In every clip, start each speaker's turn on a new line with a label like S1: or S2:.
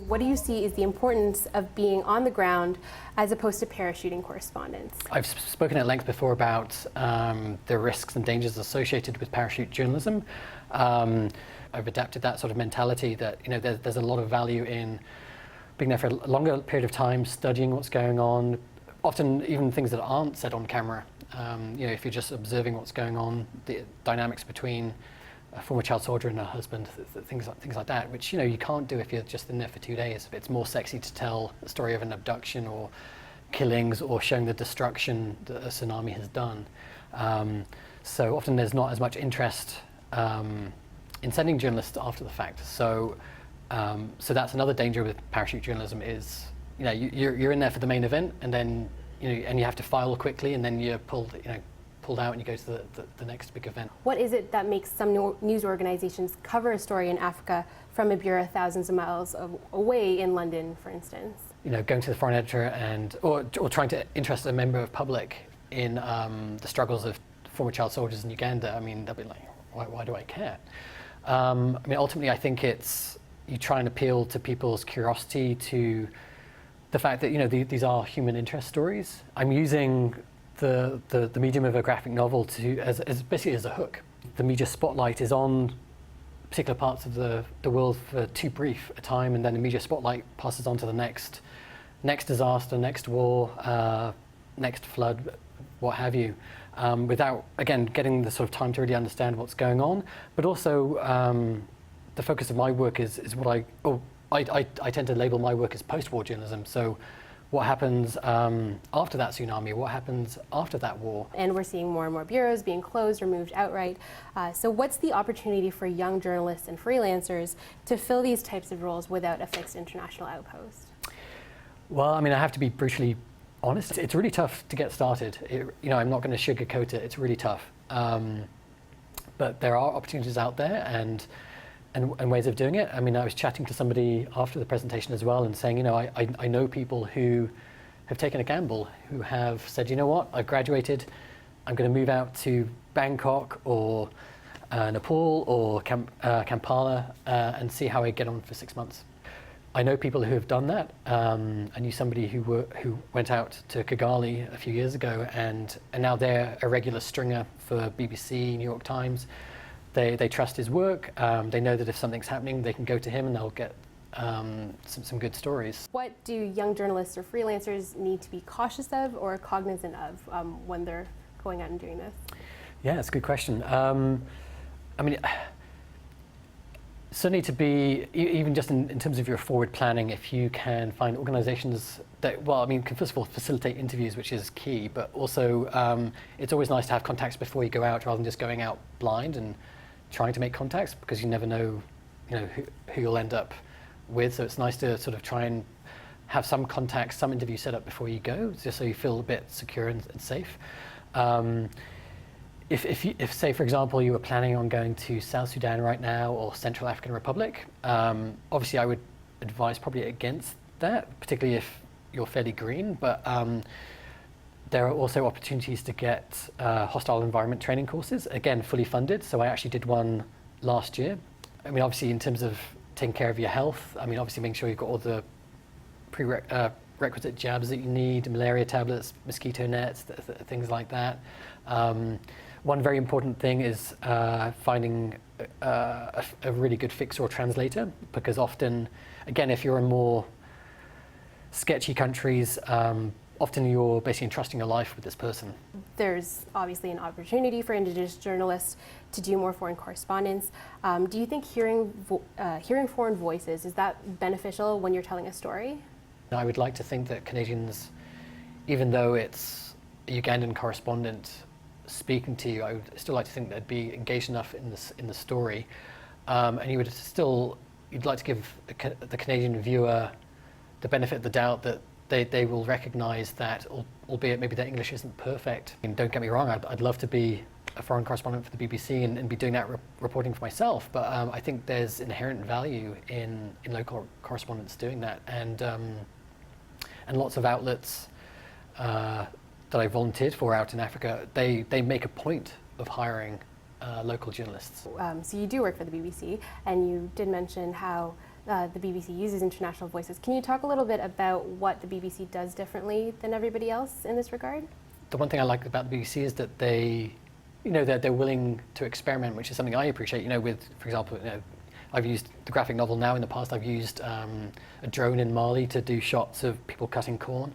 S1: What do you see is the importance of being on the ground as opposed to parachuting correspondence?
S2: I've spoken at length before about the risks and dangers associated with parachute journalism. I've adapted that sort of mentality that there's a lot of value in being there for a longer period of time, studying what's going on, often even things that aren't said on camera. If you're just observing what's going on, the dynamics between a former child soldier and her husband, things like that, which you can't do if you're just in there for 2 days. It's more sexy to tell the story of an abduction or killings or showing the destruction that a tsunami has done. So often there's not as much interest in sending journalists after the fact. So that's another danger with parachute journalism is you're in there for the main event, and then and you have to file quickly, and then you're pulled out and you go to the next big event.
S1: What is it that makes some news organizations cover a story in Africa from a bureau thousands of miles away in London, for instance?
S2: Going to the foreign editor or trying to interest a member of public in the struggles of former child soldiers in Uganda. I mean, they'll be like, why do I care? Ultimately, I think you try and appeal to people's curiosity, to the fact that these are human interest stories. I'm using the medium of a graphic novel as basically as a hook. The media spotlight is on particular parts of the world for too brief a time, and then the media spotlight passes on to the next disaster, next war, next flood, what have you, without, again, getting the sort of time to really understand what's going on. But also, the focus of my work is what I tend to label my work as post-war journalism. So what happens after that tsunami? What happens after that war? And
S1: we're seeing more and more bureaus being closed or moved outright. So what's the opportunity for young journalists and freelancers to fill these types of roles without a fixed international outpost?
S2: Well, I have to be brutally honest. It's really tough to get started. I'm not going to sugarcoat it. It's really tough. But there are opportunities out there and ways of doing it. I was chatting to somebody after the presentation as well and saying, I know people who have taken a gamble, who have said, I've graduated, I'm going to move out to Bangkok or Nepal or Kampala and see how I get on for 6 months. I know people who have done that. I knew somebody who went out to Kigali a few years ago and now they're a regular stringer for BBC, New York Times. They trust his work. They know that if something's happening, they can go to him and they'll get some good stories.
S1: What do young journalists or freelancers need to be cautious of or cognizant of when they're going out and doing this?
S2: Yeah, that's a good question. Certainly to be, even just in terms of your forward planning, if you can find organizations that, can first of all facilitate interviews, which is key, but also it's always nice to have contacts before you go out rather than just going out blind and trying to make contacts, because you never know, who you'll end up with. So it's nice to sort of try and have some contacts, some interviews set up before you go, just so you feel a bit secure and safe. If say, for example, you were planning on going to South Sudan right now or Central African Republic, obviously I would advise probably against that, particularly if you're fairly green, but there are also opportunities to get hostile environment training courses, again, fully funded. So I actually did one last year. Obviously in terms of taking care of your health, obviously making sure you've got all the prerequisite jabs that you need, malaria tablets, mosquito nets, things like that. One very important thing is finding a really good fixer or translator, because often, again, if you're in more sketchy countries, often you're basically entrusting your life with this person.
S1: There's obviously an opportunity for Indigenous journalists to do more foreign correspondence. Do you think hearing foreign voices, is that beneficial when you're telling a story?
S2: I would like to think that Canadians, even though it's a Ugandan correspondent speaking to you, I would still like to think they'd be engaged enough in the story, and you'd like to give the Canadian viewer the benefit of the doubt that they will recognise that, albeit maybe their English isn't perfect. Don't get me wrong, I'd love to be a foreign correspondent for the BBC and be doing that reporting for myself, but I think there's inherent value in local correspondents doing that, and lots of outlets that I volunteered for out in Africa, they make a point of hiring local journalists.
S1: So you do work for the BBC, and you did mention how the BBC uses international voices. Can you talk a little bit about what the BBC does differently than everybody else in this regard?
S2: The one thing I like about the BBC is that they're willing to experiment, which is something I appreciate. With, for example, I've used the graphic novel now. In the past, I've used a drone in Mali to do shots of people cutting corn.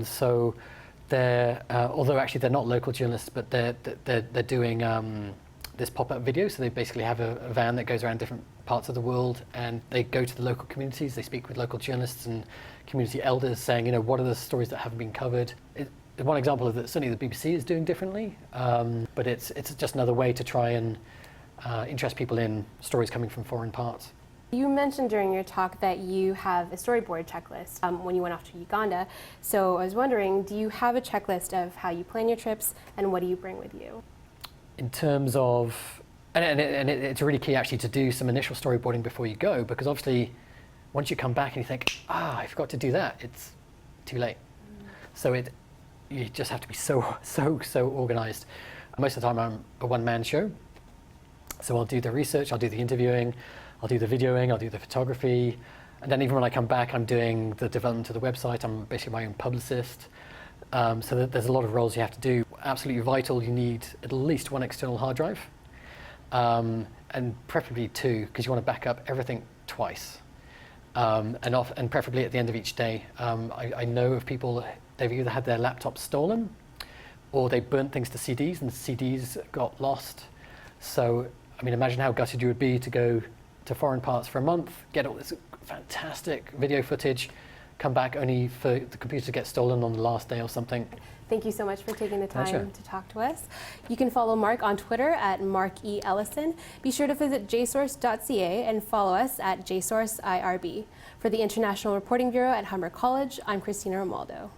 S2: So they're, although actually they're not local journalists, but they're doing this pop-up video. So they basically have a van that goes around different parts of the world, and they go to the local communities. They speak with local journalists and community elders, saying, what are the stories that haven't been covered. One example of that, certainly the BBC is doing differently, but it's just another way to try and interest people in stories coming from foreign parts.
S1: You mentioned during your talk that you have a storyboard checklist when you went off to Uganda. So I was wondering, do you have a checklist of how you plan your trips and what do you bring with you?
S2: In terms of, it's really key actually to do some initial storyboarding before you go, because obviously once you come back and you think, I forgot to do that, it's too late. So you just have to be so organized. Most of the time I'm a one-man show, so I'll do the research, I'll do the interviewing, I'll do the videoing, I'll do the photography, and then even when I come back I'm doing the development of the website. I'm basically my own publicist. So there's a lot of roles you have to do. Absolutely vital, you need at least one external hard drive, and preferably two, because you want to back up everything twice, and preferably at the end of each day. I know of people, they've either had their laptops stolen or they burnt things to CDs and CDs got lost. So, imagine how gutted you would be to go to foreign parts for a month, get all this fantastic video footage, come back only for the computer to get stolen on the last day or something.
S1: Thank you so much for taking the time
S2: Pleasure.
S1: to talk to us. You can follow Marc on Twitter at Marc E. Ellison. Be sure to visit jsource.ca and follow us at jsourceirb. For the International Reporting Bureau at Humber College, I'm Christina Romaldo.